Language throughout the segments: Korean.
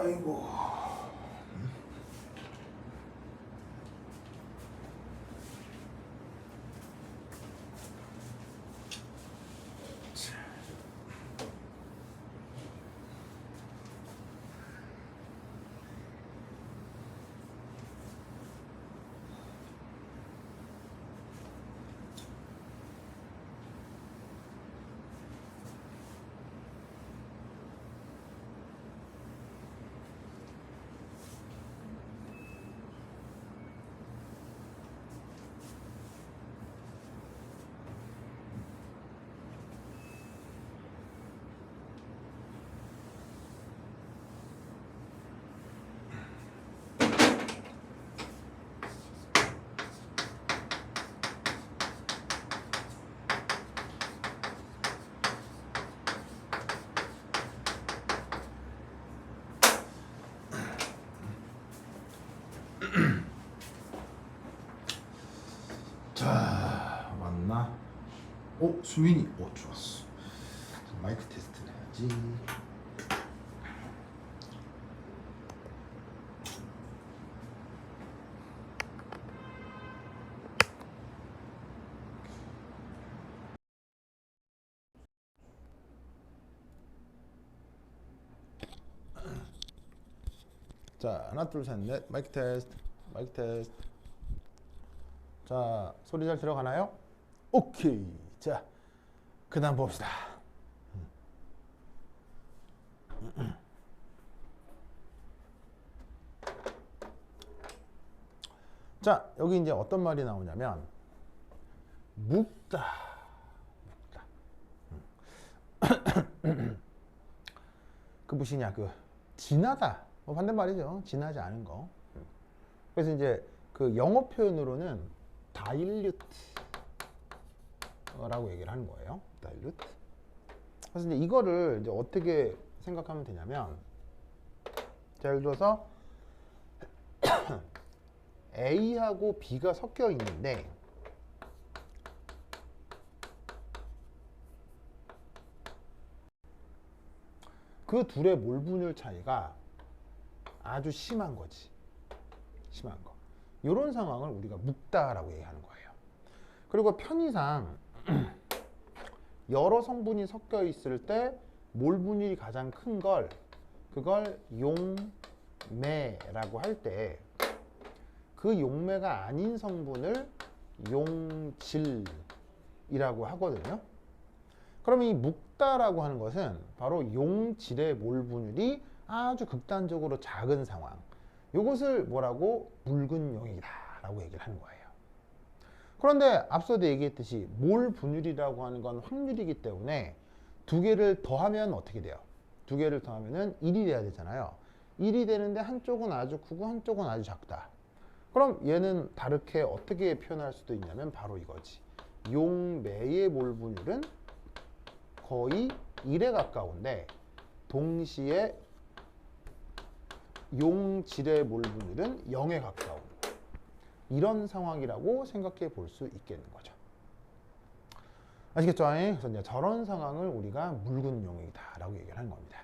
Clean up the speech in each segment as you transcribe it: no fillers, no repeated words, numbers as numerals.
아이고. 자, 맞나? 수민이. 좋았어. 마이크 테스트를 해야지. 자, 하나 둘 셋 넷. 마이크 테스트. 마이크 테스트. 자, 소리 잘 들어가나요? 오케이. 자, 그 다음 봅시다. 자, 여기 이제 어떤 말이 나오냐면 묵다. 그 무엇이냐, 진하다. 반대말이죠. 진하지 않은 거. 그래서 이제 그 영어 표현으로는 dilute라고 얘기를 하는 거예요. dilute. 그래서 이제 이거를 이제 어떻게 생각하면 되냐면, 예를 들어서 A하고 B가 섞여 있는데 그 둘의 몰 분율 차이가 아주 심한 거지. 심한 거. 이런 상황을 우리가 묵다라고 얘기하는 거예요. 그리고 편의상 여러 성분이 섞여 있을 때 몰 분율이 가장 큰 걸, 그걸 용매라고 할 때 그 용매가 아닌 성분을 용질이라고 하거든요. 그럼 이 묵다라고 하는 것은 바로 용질의 몰 분율이 아주 극단적으로 작은 상황, 이것을 뭐라고? 묽은 용액이다 라고 얘기를 하는 거예요. 그런데 앞서도 얘기했듯이 몰 분율이라고 하는 건 확률이기 때문에 두 개를 더하면 어떻게 돼요? 두 개를 더하면은 1이 돼야 되잖아요. 1이 되는데 한쪽은 아주 크고 한쪽은 아주 작다. 그럼 얘는 다르게 어떻게 표현할 수도 있냐면 바로 이거지. 용매의 몰 분율은 거의 1에 가까운데 동시에 용질의 몰 분율은 0에 가까운 이런 상황이라고 생각해 볼 수 있겠는 거죠. 아시겠죠? 그래서 이제 저런 상황을 우리가 묽은 용액이다 라고 얘기를 하는 겁니다.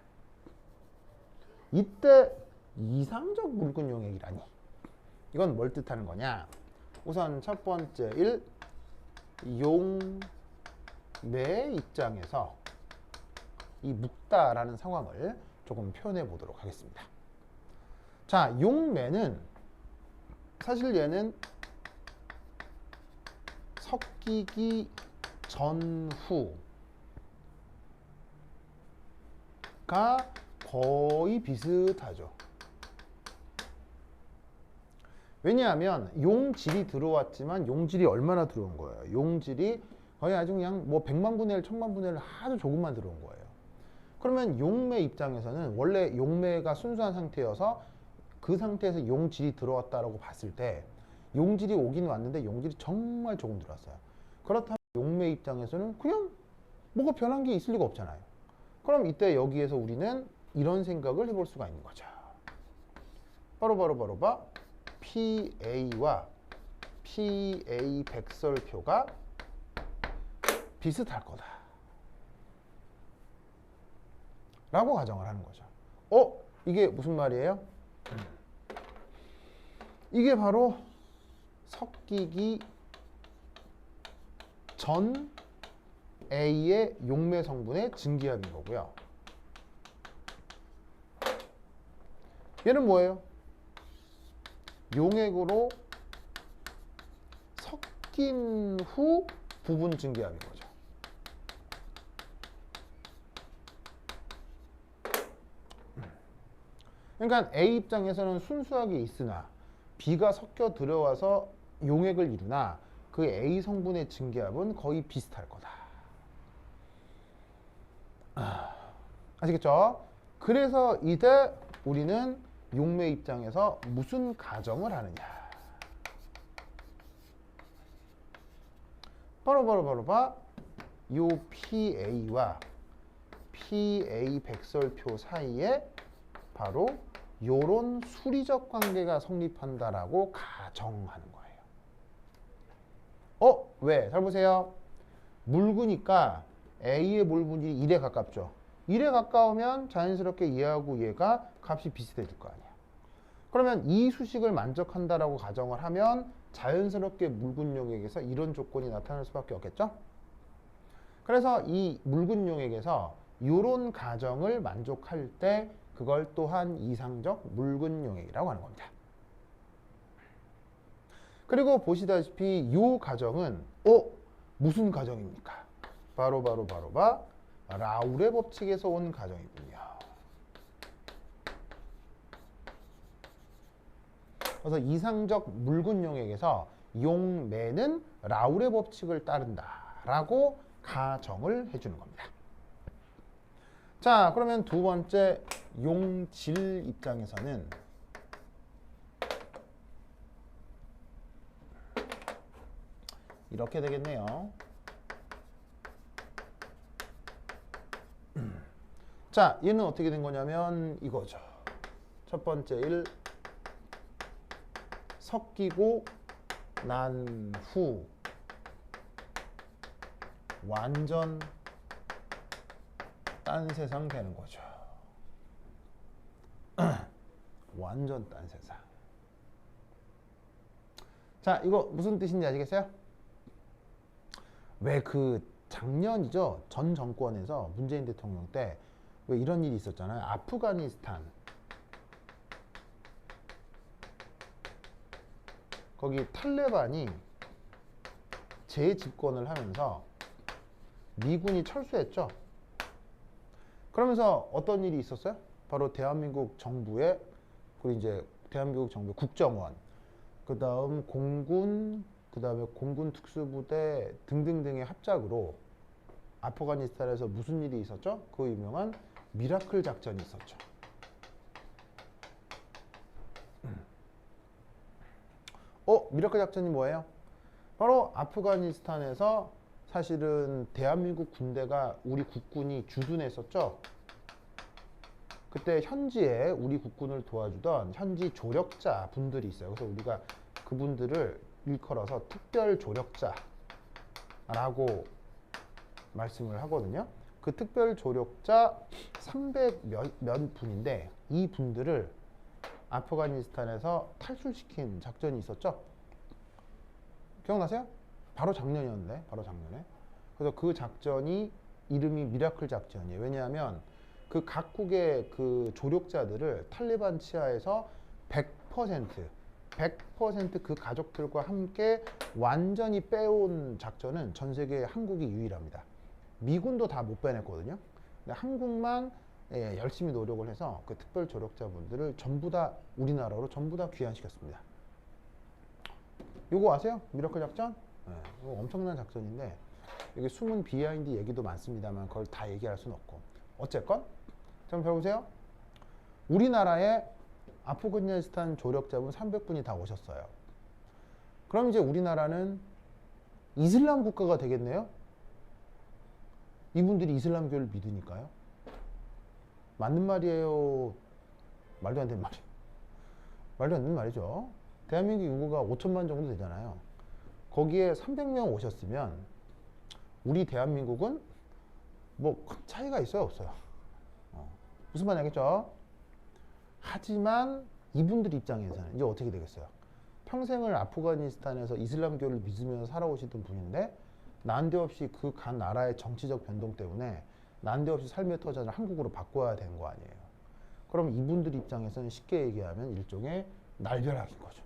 이때 이상적 묽은 용액이라니, 이건 뭘 뜻하는 거냐? 우선 첫 번째 용매의 입장에서 이 묵다라는 상황을 조금 표현해 보도록 하겠습니다. 자, 용매는 사실 얘는 섞이기 전후가 거의 비슷하죠. 왜냐하면 용질이 들어왔지만 용질이 얼마나 들어온 거예요? 용질이 거의 아주 그냥 뭐 100만 분의 1, 1000만 분의 1 아주 조금만 들어온 거예요. 그러면 용매 입장에서는 원래 용매가 순수한 상태여서 그 상태에서 용질이 들어왔다라고 봤을 때 용질이 오긴 왔는데 용질이 정말 조금 들어왔어요. 그렇다면 용매 입장에서는 그냥 뭐가 변한 게 있을 리가 없잖아요. 그럼 이때 여기에서 우리는 이런 생각을 해볼 수가 있는 거죠. 바로 PA와 PA 백설표가 비슷할 거다 라고 가정을 하는 거죠. 이게 무슨 말이에요? 이게 바로 섞이기 전 A의 용매 성분의 증기압인 거고요. 얘는 뭐예요? 용액으로 섞인 후 부분 증기압인 거죠. 그러니까 A 입장에서는 순수하게 있으나 B가 섞여 들어와서 용액을 이루나 그 A 성분의 증기압은 거의 비슷할 거다. 아시겠죠? 그래서 이제 우리는 용매 입장에서 무슨 가정을 하느냐? 바로 요 PA와 PA 백설표 사이에 바로 요런 수리적 관계가 성립한다라고 가정하는 거예요. 왜? 잘 보세요. 묽으니까 A의 몰 분율이 1에 가깝죠. 1에 가까우면 자연스럽게 얘하고 얘가 값이 비슷해질 거 아니야. 그러면 이 수식을 만족한다라고 가정을 하면 자연스럽게 묽은 용액에서 이런 조건이 나타날 수밖에 없겠죠. 그래서 이 묽은 용액에서 이런 가정을 만족할 때 그걸 또한 이상적 묽은 용액이라고 하는 겁니다. 그리고 보시다시피 이 가정은 무슨 가정입니까? 바로 라울의 법칙에서 온 가정이군요. 그래서 이상적 묽은 용액에서 용매는 라울의 법칙을 따른다라고 가정을 해주는 겁니다. 자, 그러면 두 번째 용질 입장에서는 이렇게 되겠네요. 자, 얘는 어떻게 된 거냐면 이거죠. 첫 번째 일 섞이고 난 후 완전 딴 세상 되는 거죠. 완전 딴 세상. 자, 이거 무슨 뜻인지 아시겠어요? 왜 그 작년이죠. 전 정권에서 문재인 대통령 때 왜 이런 일이 있었잖아요. 아프가니스탄 거기 탈레반이 재집권을 하면서 미군이 철수했죠. 그러면서 어떤 일이 있었어요? 바로 대한민국 정부의 그리고 이제 대한민국 정부 국정원, 그다음 공군, 그다음에 공군 특수부대 등등등의 합작으로 아프가니스탄에서 무슨 일이 있었죠? 그 유명한 미라클 작전이 있었죠. 미라클 작전이 뭐예요? 바로 아프가니스탄에서 사실은 대한민국 군대가 우리 국군이 주둔했었죠. 그때 현지에 우리 국군을 도와주던 현지 조력자 분들이 있어요. 그래서 우리가 그분들을 일컬어서 특별 조력자라고 말씀을 하거든요. 그 특별 조력자 300몇 분인데 이 분들을 아프가니스탄에서 탈출시킨 작전이 있었죠. 기억나세요? 바로 작년이었는데, 바로 작년에. 그래서 그 작전이 이름이 미라클 작전이에요. 왜냐하면 그 각국의 그 조력자들을 탈레반 치하에서 100% 그 가족들과 함께 완전히 빼온 작전은 전 세계 한국이 유일합니다. 미군도 다 못 빼냈거든요. 근데 한국만 열심히 노력을 해서 그 특별 조력자분들을 전부 다 우리나라로 전부 다 귀환시켰습니다. 요거 아세요? 미라클 작전? 이거 엄청난 작전인데 여기 숨은 비하인드 얘기도 많습니다만 그걸 다 얘기할 수는 없고 어쨌건 자, 한번 보세요. 우리나라에 아프가니스탄 조력자분 300분이 다 오셨어요. 그럼 이제 우리나라는 이슬람 국가가 되겠네요. 이분들이 이슬람교를 믿으니까요. 맞는 말이에요? 말도 안 되는 말이에요? 말도 안 되는 말이죠. 대한민국 인구가 5천만 정도 되잖아요. 거기에 300명 오셨으면 우리 대한민국은 뭐 큰 차이가 있어요, 없어요? 무슨 말인지 알겠죠? 하지만 이분들 입장에서는 이제 어떻게 되겠어요? 평생을 아프가니스탄에서 이슬람교를 믿으면서 살아오시던 분인데 난데없이 그 간 나라의 정치적 변동 때문에 난데없이 삶의 터전을 한국으로 바꿔야 되는 거 아니에요. 그럼 이분들 입장에서는 쉽게 얘기하면 일종의 날벼락인 거죠.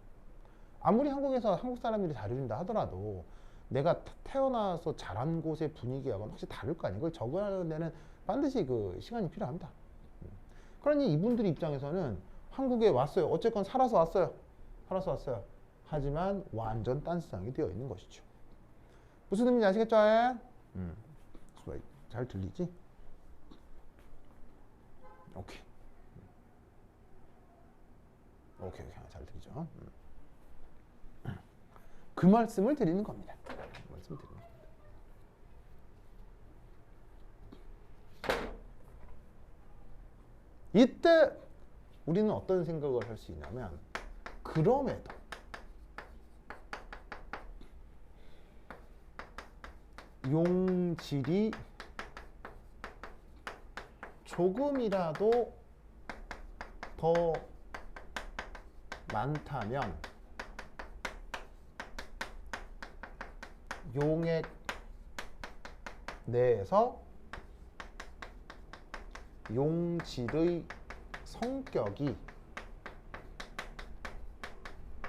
아무리 한국에서 한국 사람들이 잘해준다 하더라도 내가 태어나서 자란 곳의 분위기하고는 확실히 다를 거 아니에요. 그걸 적응하는 데는 반드시 그 시간이 필요합니다. 그러니 이분들 입장에서는 한국에 왔어요. 어쨌건 살아서 왔어요. 살아서 왔어요. 하지만 완전 딴스상이 되어 있는 것이죠. 무슨 의미인지 아시겠죠? 잘 들리지? 오케이. 오케이. 잘 들리죠? 그 말씀을 드리는 겁니다. 그 말씀을 드리는 겁니다. 이때 우리는 어떤 생각을 할 수 있냐면 그럼에도 용질이 조금이라도 더 많다면 용액 내에서 용질의 성격이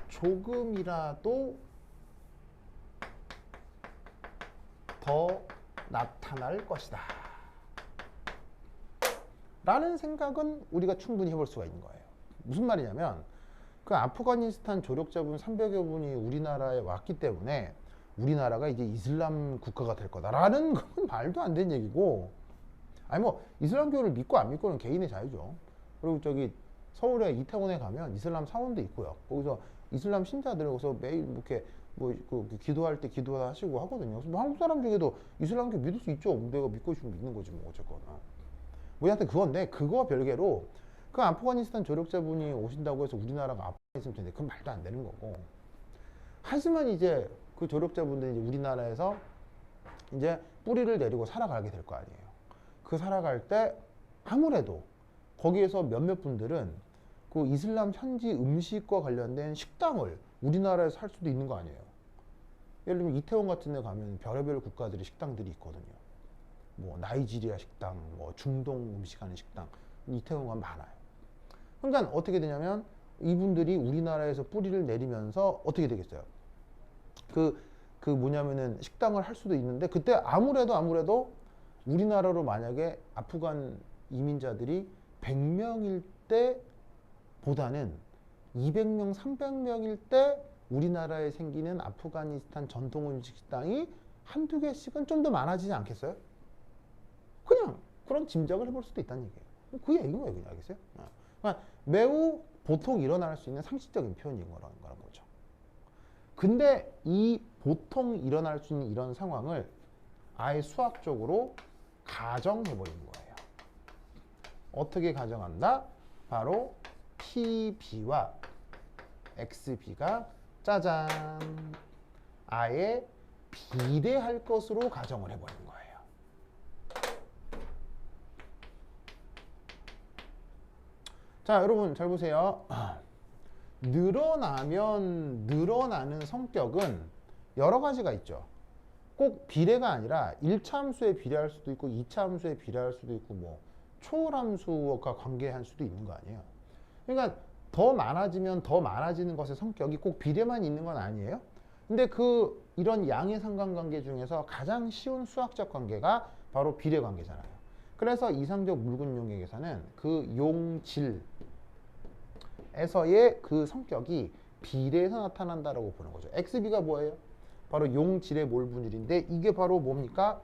조금이라도 더 나타날 것이다 라는 생각은 우리가 충분히 해볼 수가 있는 거예요. 무슨 말이냐면 그 아프가니스탄 조력자분 300여 분이 우리나라에 왔기 때문에 우리나라가 이제 이슬람 국가가 될 거다라는 건 말도 안 되는 얘기고, 아니 뭐 이슬람교를 믿고 안 믿고는 개인의 자유죠. 그리고 저기 서울에 이태원에 가면 이슬람 사원도 있고요. 거기서 이슬람 신자들 거기서 매일 이렇게 그 기도할 때 기도하시고 하거든요. 그래서 뭐 한국 사람 중에도 이슬람교 믿을 수 있죠. 내가 믿고 싶으면 믿는 거지 뭐 어쨌거나. 뭐 하여튼 그건데 그거 별개로 그 아프가니스탄 조력자분이 오신다고 해서 우리나라가 아프가니스탄 텐데 그건 말도 안 되는 거고. 하지만 이제 그 조력자분들이 이제 우리나라에서 이제 뿌리를 내리고 살아가게 될 거 아니에요. 그 살아갈 때 아무래도 거기에서 몇몇 분들은 그 이슬람 현지 음식과 관련된 식당을 우리나라에서 할 수도 있는 거 아니에요. 예를 들면 이태원 같은 데 가면 별의별 국가들의 식당들이 있거든요. 뭐 나이지리아 식당, 뭐 중동 음식 하는 식당, 이태원 가면 많아요. 그러니까 어떻게 되냐면 이분들이 우리나라에서 뿌리를 내리면서 어떻게 되겠어요? 그 뭐냐면은 식당을 할 수도 있는데 그때 아무래도 우리나라로 만약에 아프간 이민자들이 100명일 때보다는 200명, 300명일 때 우리나라에 생기는 아프가니스탄 전통 음식 식당이 한두 개씩은 좀 더 많아지지 않겠어요? 그냥 그런 짐작을 해볼 수도 있다는 얘기예요. 그 얘기인 거예요, 그냥 알겠어요? 그러니까 매우 보통 일어날 수 있는 상식적인 표현인 거라는 거죠. 근데 이 보통 일어날 수 있는 이런 상황을 아예 수학적으로 가정해버리는 거예요. 어떻게 가정한다? 바로 PB와 XB가 짜잔 아예 비례할 것으로 가정을 해버리는 거예요. 자, 여러분 잘 보세요. 늘어나면 늘어나는 성격은 여러 가지가 있죠. 꼭 비례가 아니라 1차 함수에 비례할 수도 있고 2차 함수에 비례할 수도 있고 뭐 초월함수와 관계할 수도 있는 거 아니에요. 그러니까 더 많아지면 더 많아지는 것의 성격이 꼭 비례만 있는 건 아니에요. 근데 이런 양의 상관관계 중에서 가장 쉬운 수학적 관계가 바로 비례 관계잖아요. 그래서 이상적 묽은 용액에서는 그 용질 에서의 그 성격이 비례해서 나타난다라고 보는 거죠. XB가 뭐예요? 바로 용질의 몰 분율인데 이게 바로 뭡니까?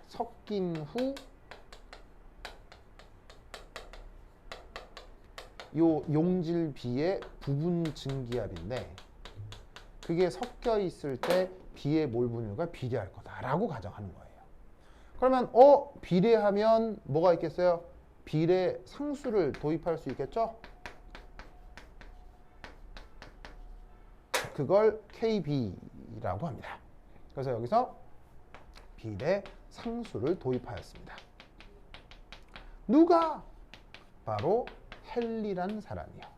섞인 후 요 용질 B의 부분 증기압인데 그게 섞여 있을 때 B의 몰 분율과 비례할 거다라고 가정하는 거예요. 그러면 비례하면 뭐가 있겠어요? 비례 상수를 도입할 수 있겠죠? 그걸 KB라고 합니다. 그래서 여기서 비례 상수를 도입하였습니다. 누가? 바로 헨리란 사람이요.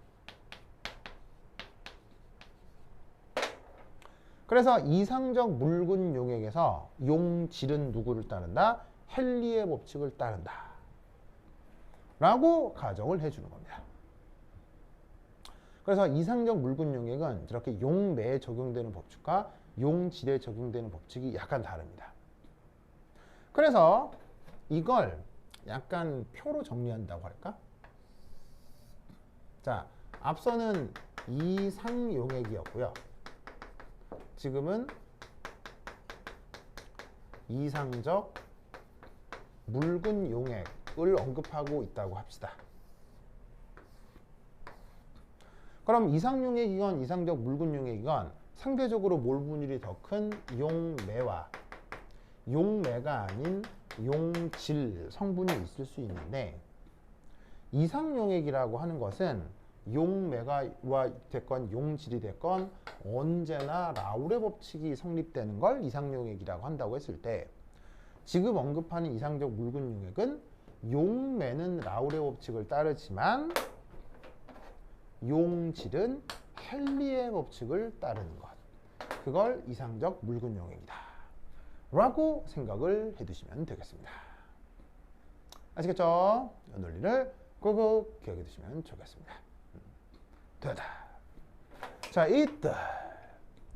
그래서 이상적 묽은 용액에서 용질은 누구를 따른다? 헨리의 법칙을 따른다 라고 가정을 해주는 겁니다. 그래서 이상적 묽은 용액은 이렇게 용매에 적용되는 법칙과 용질에 적용되는 법칙이 약간 다릅니다. 그래서 이걸 약간 표로 정리한다고 할까? 자, 앞서는 이상용액이었고요. 지금은 이상적 묽은 용액을 언급하고 있다고 합시다. 그럼 이상용액이건 이상적 묽은 용액이건 상대적으로 몰 분율이 더 큰 용매와 용매가 아닌 용질 성분이 있을 수 있는데, 이상용액이라고 하는 것은 용매가 됐건 용질이 됐건 언제나 라울의 법칙이 성립되는 걸 이상용액이라고 한다고 했을 때, 지금 언급하는 이상적 묽은 용액은 용매는 라울의 법칙을 따르지만 용질은 헨리의 법칙을 따르는 것, 그걸 이상적 묽은 용액이다 라고 생각을 해두시면 되겠습니다. 아시겠죠? 이 논리를 꾹꾹 기억해 두시면 좋겠습니다. 되다. 자, 이따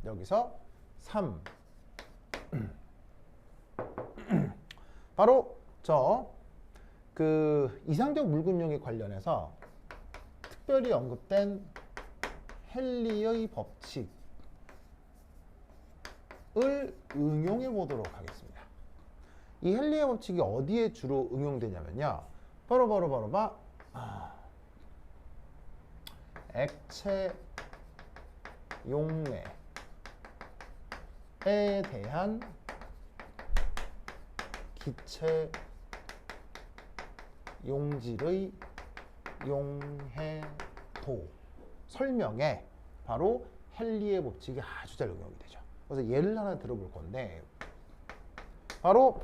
여기서 3 바로 그 이상적 묽은 용액 관련해서 특별히 언급된 헨리의 법칙을 응용해 보도록 하겠습니다. 이 헨리의 법칙이 어디에 주로 응용되냐면요, 바로 액체 용매에 대한 기체 용질의 용해도 설명에 바로 헨리의 법칙이 아주 잘 응용이 되죠. 그래서 예를 하나 들어볼 건데, 바로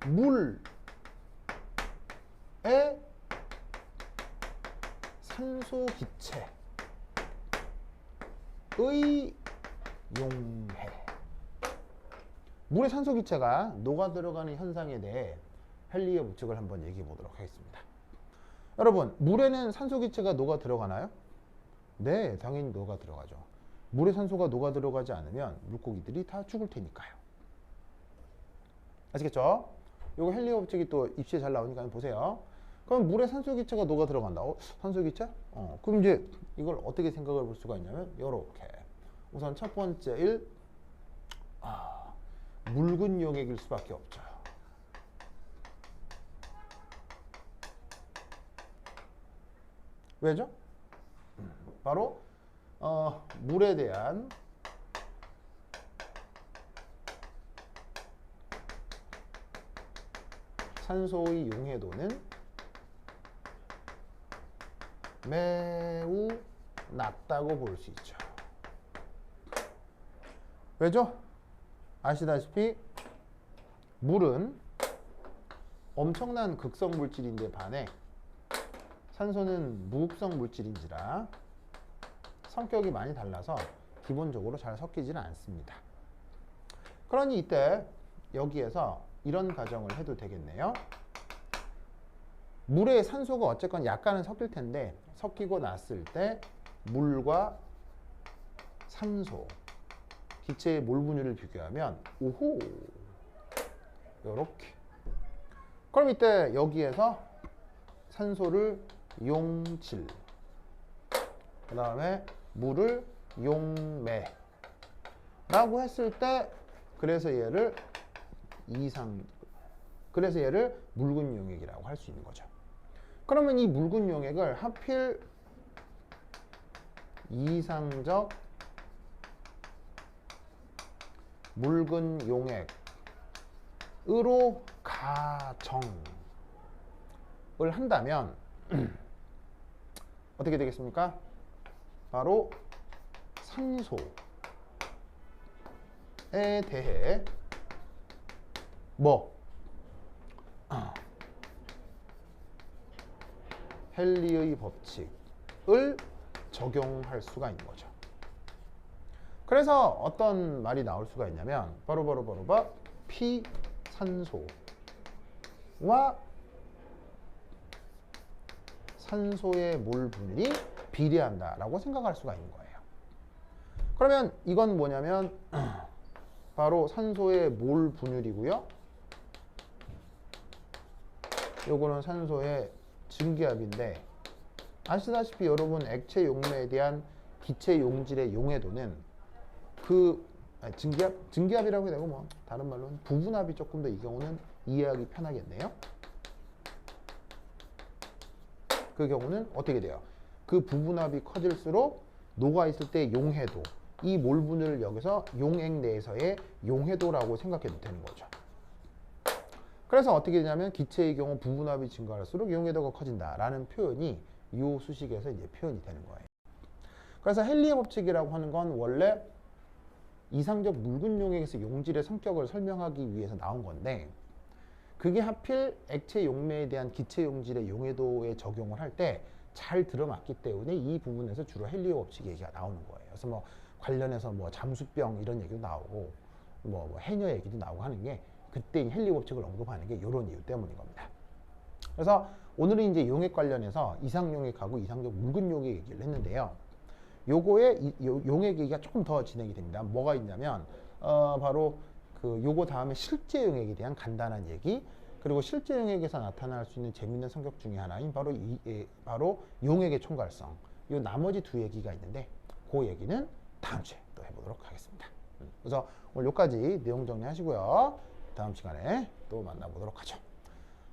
물에 산소 기체의 용해. 물의 산소 기체가 녹아 들어가는 현상에 대해 헨리의 법칙을 한번 얘기해 보도록 하겠습니다. 여러분, 물에는 산소 기체가 녹아 들어가나요? 네, 당연히 녹아 들어가죠. 물에 산소가 녹아 들어가지 않으면 물고기들이 다 죽을 테니까요. 아시겠죠? 요거 헨리의 법칙이 또 입시에 잘 나오니까 한번 보세요. 그럼 물에 산소 기체가 녹아 들어간다. 산소 기체? 그럼 이제 이걸 어떻게 생각을 볼 수가 있냐면, 요렇게. 우선 첫 번째 1, 묽은 용액일 수밖에 없죠. 왜죠? 바로 물에 대한 산소의 용해도는 매우 낮다고 볼 수 있죠. 왜죠? 아시다시피 물은 엄청난 극성 물질인데 반해 산소는 무극성 물질인지라 성격이 많이 달라서 기본적으로 잘 섞이지는 않습니다. 그러니 이때 여기에서 이런 가정을 해도 되겠네요. 물에 산소가 어쨌건 약간은 섞일 텐데, 섞이고 났을 때 물과 산소 기체의 몰 분율을 비교하면 오호, 요렇게. 그럼 이때 여기에서 산소를 용질, 그 다음에 물을 용매라고 했을 때, 그래서 얘를 묽은 용액이라고 할 수 있는 거죠. 그러면 이 묽은 용액을 하필 이상적 묽은 용액으로 가정을 한다면 어떻게 되겠습니까? 바로 산소에 대해 헨리의 법칙을 적용할 수가 있는 거죠. 그래서 어떤 말이 나올 수가 있냐면 바로 피산소와 산소의 몰 분율이 비례한다라고 생각할 수가 있는 거예요. 그러면 이건 뭐냐면 바로 산소의 몰 분율이고요. 요거는 산소의 증기압인데 아시다시피 여러분 액체 용매에 대한 기체 용질의 용해도는 증기압이라고 해야 되고 뭐 다른 말로는 부분압이 조금 더 이 경우는 이해하기 편하겠네요. 그 경우는 어떻게 돼요? 그 부분압이 커질수록 녹아있을 때 용해도, 이 몰 분율을 여기서 용액 내에서의 용해도라고 생각해도 되는 거죠. 그래서 어떻게 되냐면 기체의 경우 부분압이 증가할수록 용해도가 커진다라는 표현이 이 수식에서 이제 표현이 되는 거예요. 그래서 헨리의 법칙이라고 하는 건 원래 이상적 묽은 용액에서 용질의 성격을 설명하기 위해서 나온 건데 그게 하필 액체 용매에 대한 기체 용질의 용해도에 적용을 할 때 잘 들어맞기 때문에 이 부분에서 주로 헨리의 법칙 얘기가 나오는 거예요. 그래서 뭐 관련해서 뭐 잠수병 이런 얘기도 나오고 뭐 해녀 얘기도 나오고 하는 게 그때 헨리의 법칙을 언급하는 게 이런 이유 때문인 겁니다. 그래서 오늘은 이제 용액 관련해서 이상용액하고 이상적 묽은 용액 얘기를 했는데요. 요거의 용액 얘기가 조금 더 진행이 됩니다. 뭐가 있냐면 바로 그 요거 다음에 실제 용액에 대한 간단한 얘기, 그리고 실제 용액에서 나타날 수 있는 재밌는 성격 중에 하나인 바로 용액의 총괄성. 요 나머지 두 얘기가 있는데 그 얘기는 다음 주에 또 해보도록 하겠습니다. 그래서 오늘 여기까지 내용 정리하시고요. 다음 시간에 또 만나보도록 하죠.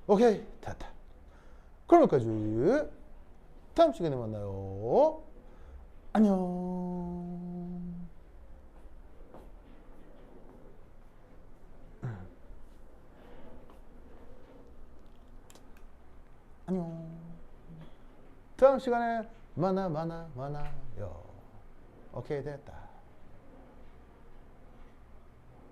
오케이, 됐다. 그럼 여기까지. 다음 시간에 만나요. 안녕. 안녕. 다음 시간에 만나요. 오케이, 됐다.